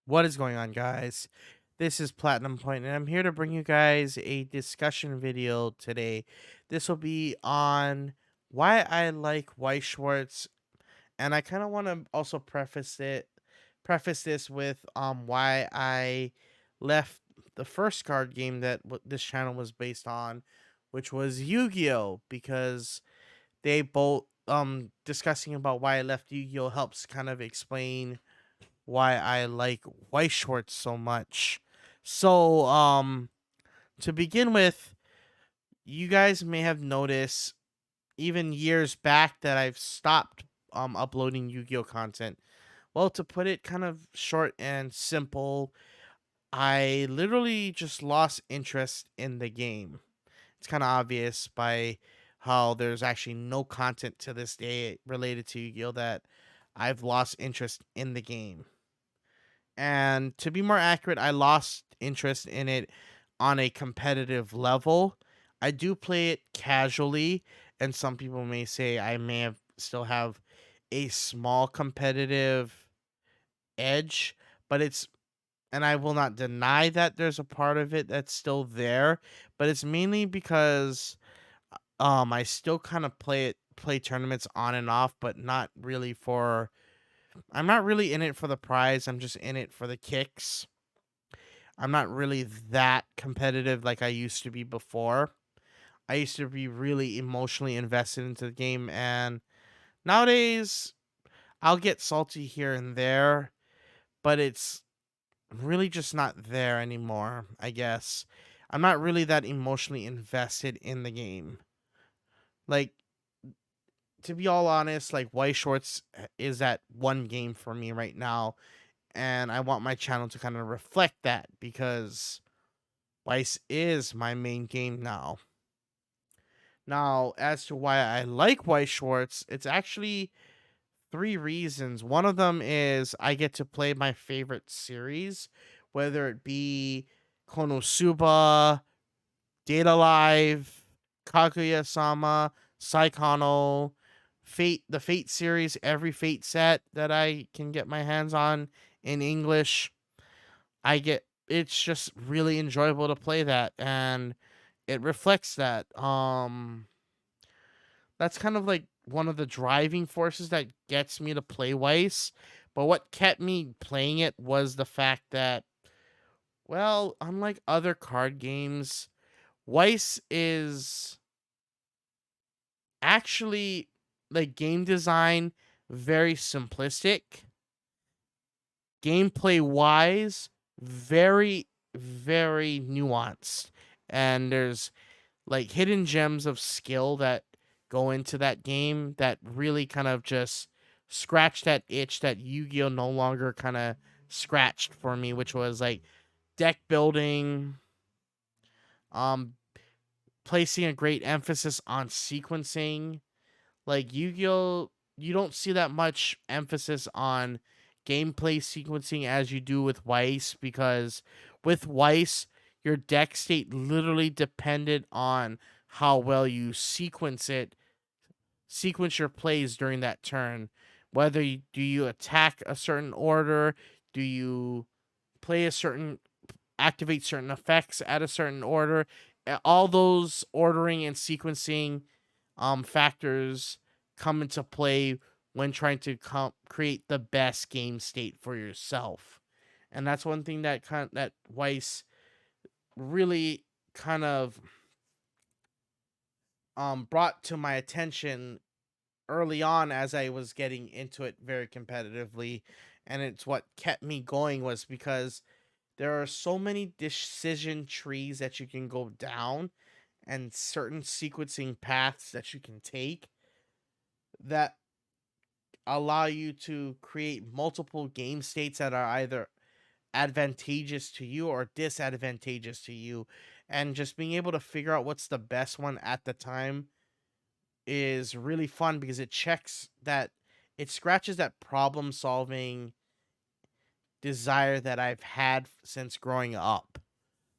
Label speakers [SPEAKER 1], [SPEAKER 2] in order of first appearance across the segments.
[SPEAKER 1] What is going on, guys? This is Platinum Point, and I'm here to bring you guys a discussion video today. This will be on why I like Weiss Schwarz, and I kind of want to also preface this with why I left the first card game that this channel was based on, which was Yu-Gi-Oh, because they both discussing about why I left Yu-Gi-Oh helps kind of explain why I like Weiss Schwarz so much. So, to begin with, you guys may have noticed even years back that I've stopped uploading Yu-Gi-Oh content. Well, to put it kind of short and simple, I literally just lost interest in the game. It's kind of obvious by how there's actually no content to this day related to Yu-Gi-Oh that I've lost interest in the game. And to be more accurate, I lost interest in it on a competitive level. I do play it casually, and some people may say I may have still have a small competitive edge, but it's and I will not deny that there's a part of it that's still there, but it's mainly because I still kind of play tournaments on and off, but not really for I'm not really in it for the prize. I'm just in it for the kicks. I'm not really that competitive like I used to be before. I used to be really emotionally invested into the game, and nowadays I'll get salty here and there, but it's really just not there anymore, I guess. I'm not really that emotionally invested in the game. Like, to be all honest, like Weiss Schwarz is that one game for me right now, and I want my channel to kind of reflect that because Weiss is my main game now. Now, as to why I like Weiss Schwarz, it's actually three reasons. One of them is I get to play my favorite series, whether it be Konosuba, Data Live, Kaguya-sama, Saikano, Fate, the Fate series, every Fate set that I can get my hands on in English. It's just really enjoyable to play that, and it reflects that. That's kind of like one of the driving forces that gets me to play Weiss. But what kept me playing it was the fact that, well, unlike other card games, Weiss is actually, like, game design very simplistic, gameplay wise very very nuanced, and there's like hidden gems of skill that go into that game that really kind of just scratch that itch that Yu-Gi-Oh no longer kind of scratched for me, which was like deck building, um placing a great emphasis on sequencing. Like Yu-Gi-Oh, you don't see that much emphasis on gameplay sequencing as you do with Weiss, because with Weiss, your deck state literally depended on how well you sequence your plays during that turn. Whether do you attack a certain order, do you play a certain activate certain effects at a certain order, all those ordering and sequencing factors come into play when trying to create the best game state for yourself. And that's one thing that Weiss really kind of brought to my attention early on as I was getting into it very competitively, and it's what kept me going, was because there are so many decision trees that you can go down and certain sequencing paths that you can take that allow you to create multiple game states that are either advantageous to you or disadvantageous to you. And just being able to figure out what's the best one at the time is really fun because it checks that it scratches that problem solving desire that I've had since growing up.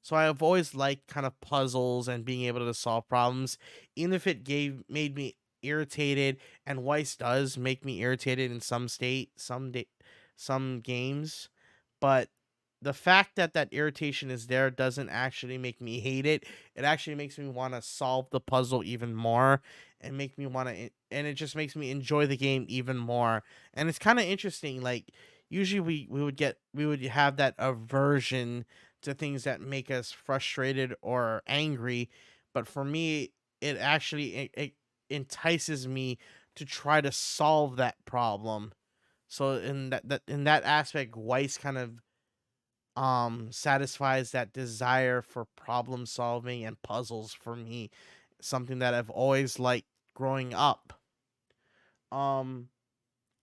[SPEAKER 1] So I've always liked kind of puzzles and being able to solve problems, even if it made me irritated. And Weiss does make me irritated in some games, but the fact that that irritation is there doesn't actually make me hate it. It actually makes me want to solve the puzzle even more, and make me want to, and it just makes me enjoy the game even more. And it's kind of interesting. Like usually we would have that aversion to things that make us frustrated or angry, but for me, it entices me to try to solve that problem. So in that aspect, Weiss kind of satisfies that desire for problem solving and puzzles for me, something that I've always liked growing up. Um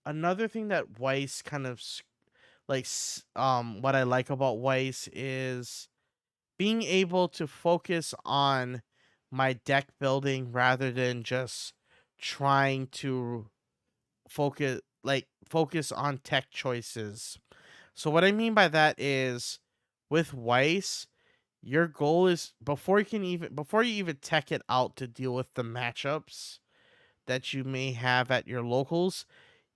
[SPEAKER 1] Another thing that Weiss kind of what I like about Weiss is being able to focus on my deck building rather than just trying to focus on tech choices. So what I mean by that is with Weiss, your goal is before you even tech it out to deal with the matchups that you may have at your locals,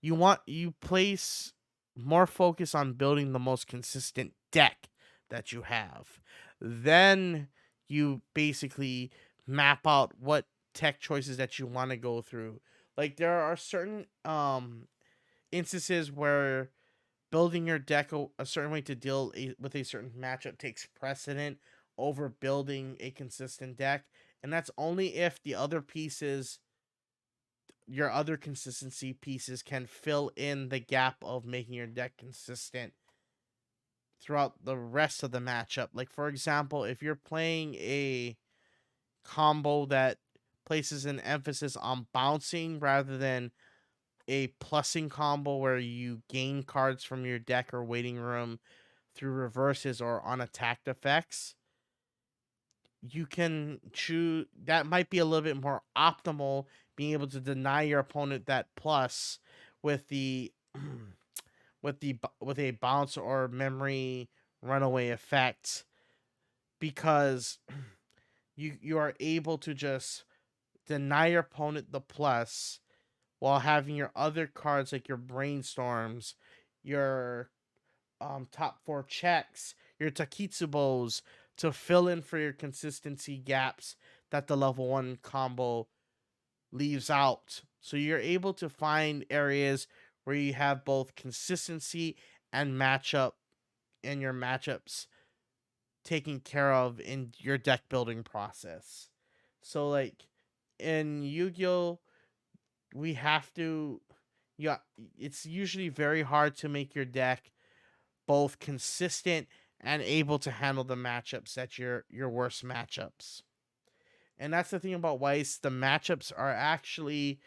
[SPEAKER 1] you place more focus on building the most consistent deck that you have. Then you basically map out what tech choices that you want to go through. Like there are certain instances where building your deck a certain way to with a certain matchup takes precedent over building a consistent deck, and that's only if the other pieces your other consistency pieces can fill in the gap of making your deck consistent throughout the rest of the matchup. Like for example, if you're playing a combo that places an emphasis on bouncing rather than a plussing combo where you gain cards from your deck or waiting room through reverses or unattacked effects, you can choose that might be a little bit more optimal, being able to deny your opponent that plus with the with a bounce or memory runaway effect, because you are able to just deny your opponent the plus while having your other cards like your brainstorms, your top four checks, your Takitsubos to fill in for your consistency gaps that the level one combo leaves out. So you're able to find areas where you have both consistency and your matchups taken care of in your deck building process. So like in Yu-Gi-Oh, we have to yeah, it's usually very hard to make your deck both consistent and able to handle the matchups that your worst matchups. And that's the thing about Weiss. The matchups are actually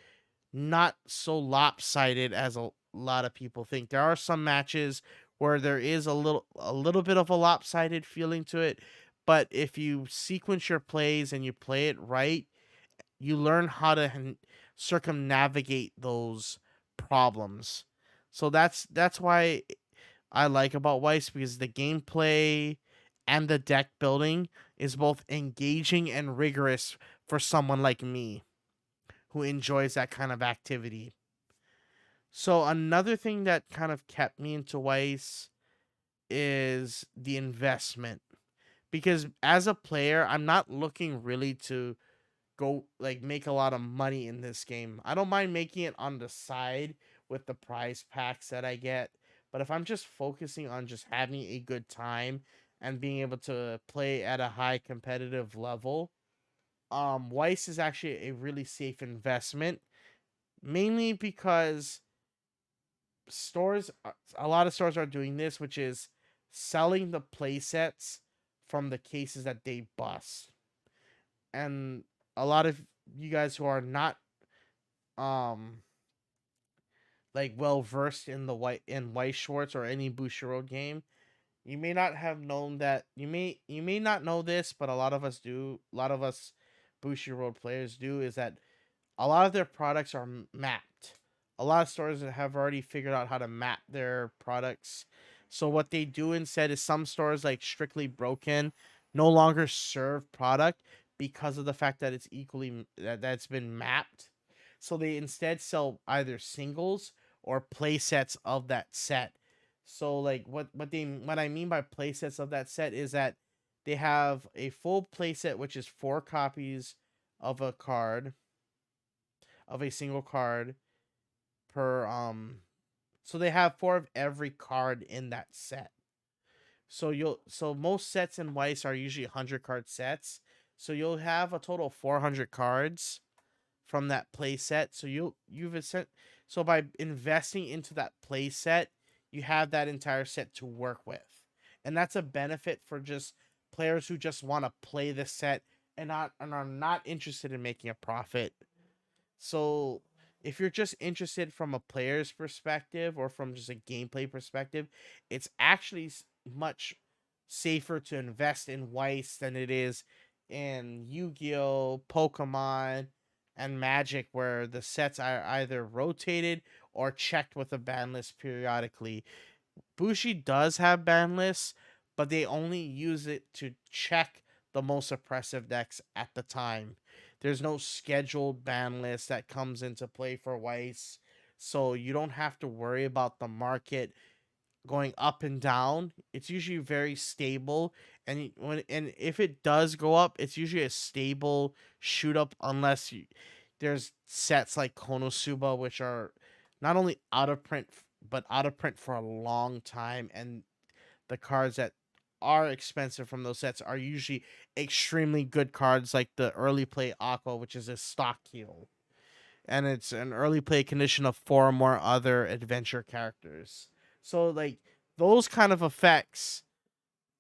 [SPEAKER 1] not so lopsided as a lot of people think. There are some matches where there is a little bit of a lopsided feeling to it, but if you sequence your plays and you play it right, you learn how to circumnavigate those problems. So that's why I like about Weiss, because the gameplay and the deck building is both engaging and rigorous for someone like me who enjoys that kind of activity. So another thing that kind of kept me into Weiss is the investment, because as a player, I'm not looking really to go like make a lot of money in this game. I don't mind making it on the side with the prize packs that I get, but if I'm just focusing on just having a good time and being able to play at a high competitive level, Weiss is actually a really safe investment, mainly because a lot of stores are doing this, which is selling the play sets from the cases that they bust. And a lot of you guys who are not um like well versed in Weiss Schwarz or any Bushiroad game, you may not have known that you may not know this, but a lot of us do. A lot of us Bushiroad players do, is that a lot of their products are mapped. a lot of stores have already figured out how to map their products. So what they do instead is some stores like Strictly Broken no longer serve product because of the fact that it's that's been mapped. So they instead sell either singles or play sets of that set. So like what I mean by play sets of that set is that they have a full play set, which is 4 copies of a card, of a single card per so they have 4 of every card in that set. So most sets in Weiss are usually 100 card sets. So you'll have a total of 400 cards from that play set. So so by investing into that play set, you have that entire set to work with. And that's a benefit for just players who just want to play the set and are not interested in making a profit. So if you're just interested from a player's perspective or from just a gameplay perspective, it's actually much safer to invest in Weiss than it is in Yu-Gi-Oh, Pokemon, and Magic, where the sets are either rotated or checked with a ban list periodically. Bushi does have ban lists, but they only use it to check the most oppressive decks at the time. There's no scheduled ban list that comes into play for Weiss, so you don't have to worry about the market going up and down. It's usually very stable, and if it does go up, it's usually a stable shoot up unless there's sets like Konosuba which are not only out of print but out of print for a long time, and the cards that are expensive from those sets are usually extremely good cards like the early play Aqua, which is a stock heal. And it's an early play condition of 4 or more other adventure characters. So like those kind of effects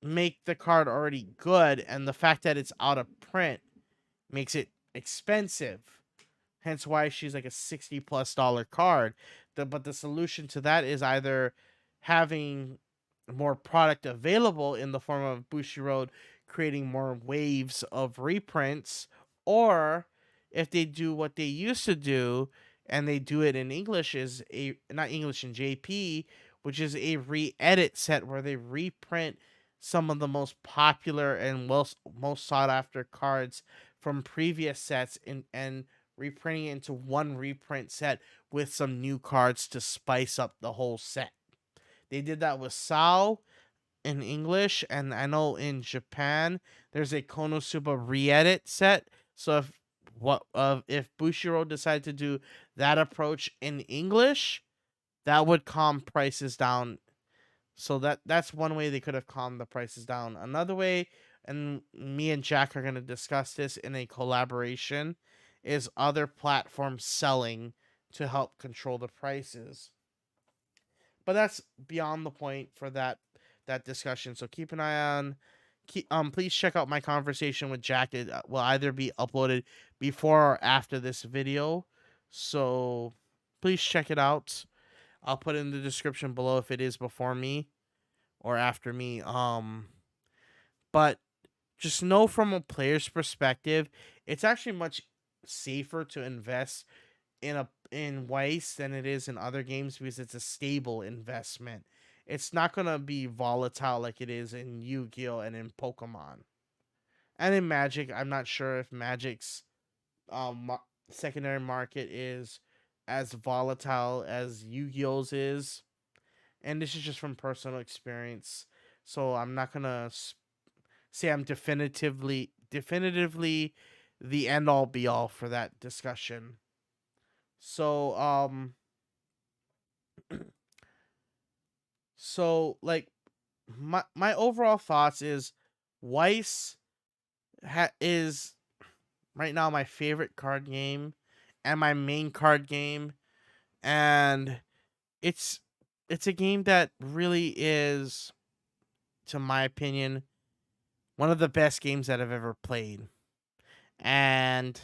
[SPEAKER 1] make the card already good, and the fact that it's out of print makes it expensive. Hence why she's like a $60+ card. But the solution to that is either having more product available in the form of Bushiroad creating more waves of reprints, or if they do what they used to do and they do it in English, is a not English in JP, which is a re-edit set where they reprint some of the most popular and most sought after cards from previous sets and reprinting it into one reprint set with some new cards to spice up the whole set. They did that with Sao in English, and I know in Japan there's a Konosuba re-edit set. So if Bushiro decided to do that approach in English, that would calm prices down. So that's one way they could have calmed the prices down. Another way, and me and Jack are going to discuss this in a collaboration, is other platforms selling to help control the prices. But that's beyond the point for that discussion. So keep an eye on. Please check out my conversation with Jack. It will either be uploaded before or after this video, so please check it out. I'll put it in the description below if it is before me or after me. But just know from a player's perspective, it's actually much safer to invest in Weiss than it is in other games because it's a stable investment. It's not gonna be volatile like it is in Yu-Gi-Oh and in Pokemon. And in Magic, I'm not sure if Magic's secondary market is as volatile as Yu-Gi-Oh's is. And this is just from personal experience. So I'm not gonna say I'm definitively the end all be all for that discussion. So so like my overall thoughts is Weiss is right now my favorite card game and my main card game, and it's it's a game that really is, to my opinion, one of the best games that I've ever played. And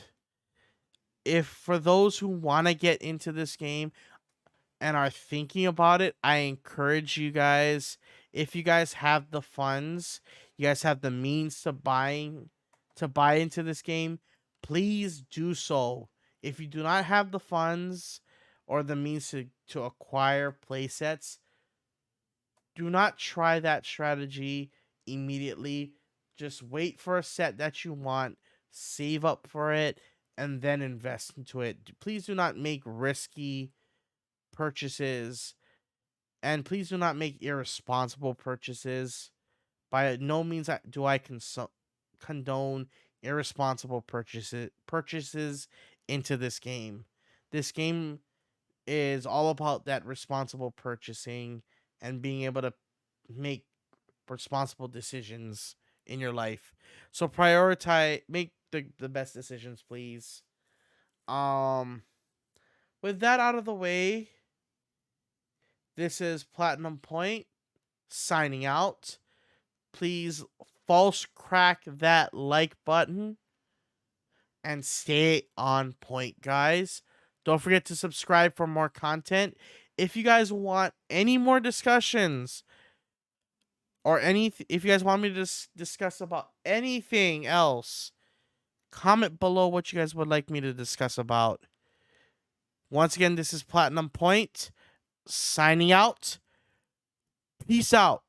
[SPEAKER 1] if for those who want to get into this game and are thinking about it, I encourage you guys, if you guys have the funds, you guys have the means to buy into this game, please do so. If you do not have the funds or the means to acquire playsets, do not try that strategy immediately. Just wait for a set that you want, save up for it, and then invest into it. Please do not make risky purchases, and please do not make irresponsible purchases. By no means do I condone irresponsible purchases into this game. This game is all about that responsible purchasing and being able to make responsible decisions in your life. So make the best decisions, please. Um with that out of the way, this is Platinum Point signing out. Please false crack that like button and stay on point, guys. Don't forget to subscribe for more content. If you guys want any more discussions or if you guys want me to discuss about anything else, comment below what you guys would like me to discuss about. Once again, this is Platinum Point signing out. Peace out.